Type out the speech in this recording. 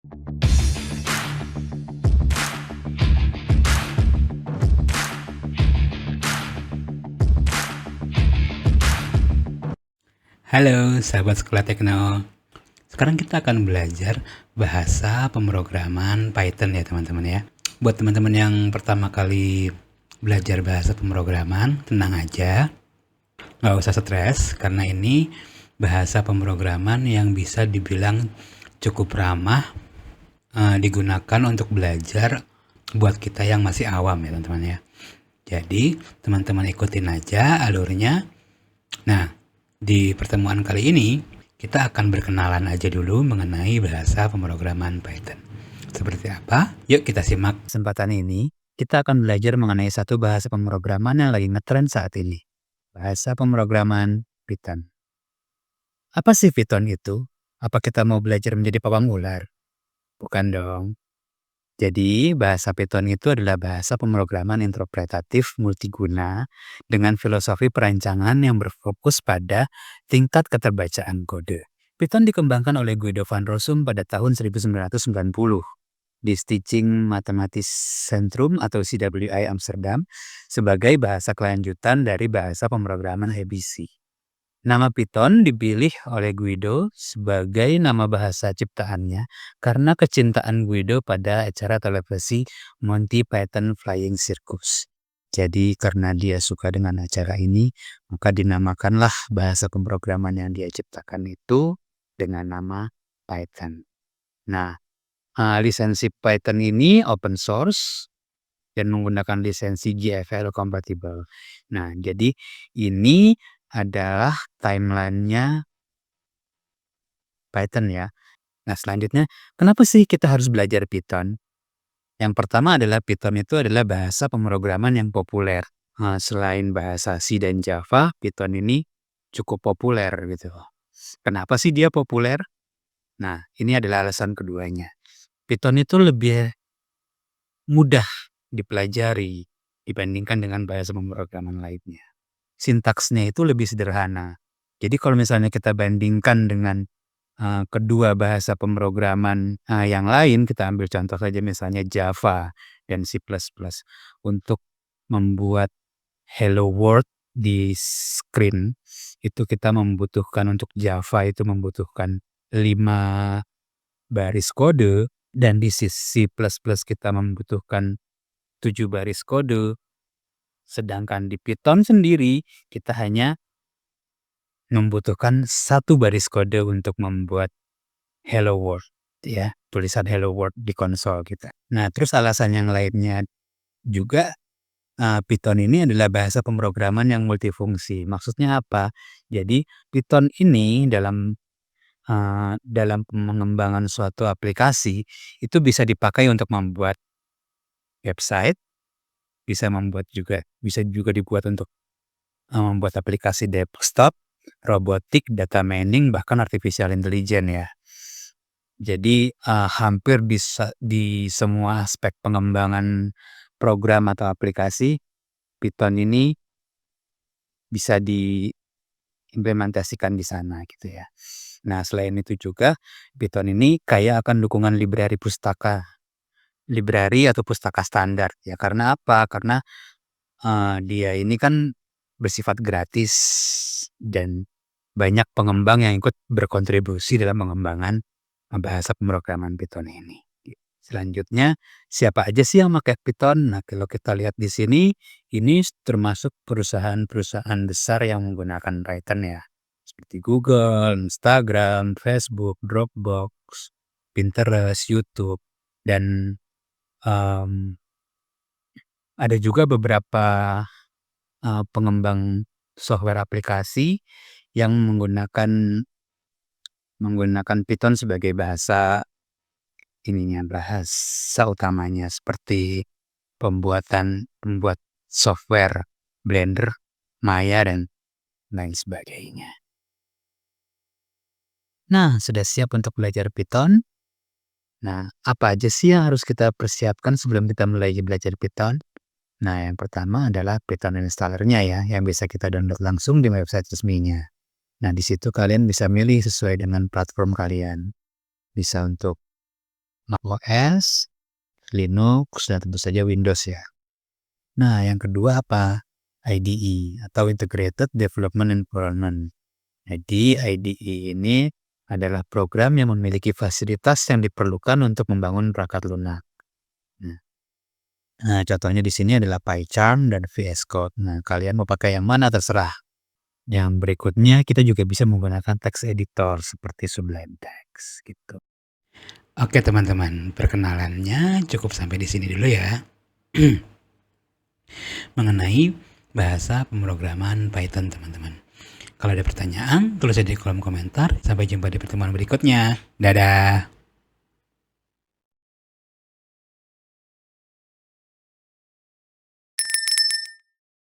Halo sahabat Sekolah Tekno. Sekarang kita akan belajar bahasa pemrograman Python ya teman-teman ya. Buat teman-teman yang pertama kali belajar bahasa pemrograman, tenang aja. Nggak usah stres karena ini bahasa pemrograman yang bisa dibilang cukup ramah digunakan untuk belajar buat kita yang masih awam ya teman-teman ya. Jadi teman-teman ikutin aja alurnya. Nah, di pertemuan kali ini, kita akan berkenalan aja dulu mengenai bahasa pemrograman Python. Seperti apa? Yuk kita simak. Kesempatan ini, kita akan belajar mengenai satu bahasa pemrograman yang lagi ngetren saat ini. Bahasa pemrograman Python. Apa sih Python itu? Apa kita mau belajar menjadi pawang ular? Bukan dong. Jadi, bahasa Python itu adalah bahasa pemrograman interpretatif multiguna dengan filosofi perancangan yang berfokus pada tingkat keterbacaan kode. Python dikembangkan oleh Guido van Rossum pada tahun 1990 di Stichting Mathematisch Centrum atau CWI Amsterdam sebagai bahasa kelanjutan dari bahasa pemrograman ABC. Nama Python dipilih oleh Guido sebagai nama bahasa ciptaannya karena kecintaan Guido pada acara televisi Monty Python Flying Circus. Jadi karena dia suka dengan acara ini, maka dinamakanlah bahasa pemrograman yang dia ciptakan itu dengan nama Python. Nah, lisensi Python ini open source dan menggunakan lisensi GFL compatible. Nah, jadi ini adalah timeline-nya Python ya. Nah, selanjutnya, kenapa sih kita harus belajar Python? Yang pertama adalah Python itu adalah bahasa pemrograman yang populer. Selain bahasa C dan Java, Python ini cukup populer gitu. Kenapa sih dia populer? Nah, ini adalah alasan keduanya. Python itu lebih mudah dipelajari dibandingkan dengan bahasa pemrograman lainnya. Sintaksnya itu lebih sederhana. Jadi kalau misalnya kita bandingkan dengan kedua bahasa pemrograman yang lain, kita ambil contoh saja misalnya Java dan C++. Untuk membuat hello world di screen, itu kita membutuhkan untuk Java itu membutuhkan 5 baris kode, dan di C++ kita membutuhkan 7 baris kode. Sedangkan di Python sendiri, kita hanya membutuhkan 1 baris kode untuk membuat hello world ya, tulisan hello world di konsol kita. Nah, terus alasan yang lainnya juga Python ini adalah bahasa pemrograman yang multifungsi. Maksudnya apa? Jadi Python ini dalam pengembangan suatu aplikasi itu bisa dipakai untuk membuat website, bisa juga dibuat untuk membuat aplikasi desktop, robotik, data mining, bahkan artificial intelligence ya. Jadi hampir di semua aspek pengembangan program atau aplikasi, Python ini bisa diimplementasikan di sana gitu ya. Nah, selain itu juga Python ini kaya akan dukungan library atau pustaka standar ya. Karena apa? Karena dia ini kan bersifat gratis dan banyak pengembang yang ikut berkontribusi dalam pengembangan bahasa pemrograman Python ini. Selanjutnya, siapa aja sih yang pakai Python? Nah, kalau kita lihat di sini, ini termasuk perusahaan-perusahaan besar yang menggunakan Python ya. Seperti Google, Instagram, Facebook, Dropbox, Pinterest, YouTube, dan ada juga beberapa pengembang software aplikasi yang menggunakan Python sebagai bahasa utamanya, seperti pembuat software Blender, Maya, dan lain sebagainya. Nah, sudah siap untuk belajar Python? Nah, apa aja sih yang harus kita persiapkan sebelum kita mulai belajar Python? Nah, yang pertama adalah Python installernya ya, yang bisa kita download langsung di website resminya. Nah, di situ kalian bisa milih sesuai dengan platform kalian. Bisa untuk macOS, Linux, dan tentu saja Windows ya. Nah, yang kedua apa? IDE atau Integrated Development Environment. Jadi IDE ini adalah program yang memiliki fasilitas yang diperlukan untuk membangun perangkat lunak. Nah, contohnya di sini adalah PyCharm dan VS Code. Nah, kalian mau pakai yang mana terserah. Yang berikutnya kita juga bisa menggunakan text editor seperti Sublime Text gitu. Oke teman-teman, perkenalannya cukup sampai di sini dulu ya. Mengenai bahasa pemrograman Python teman-teman. Kalau ada pertanyaan, tulis aja di kolom komentar. Sampai jumpa di pertemuan berikutnya. Dadah!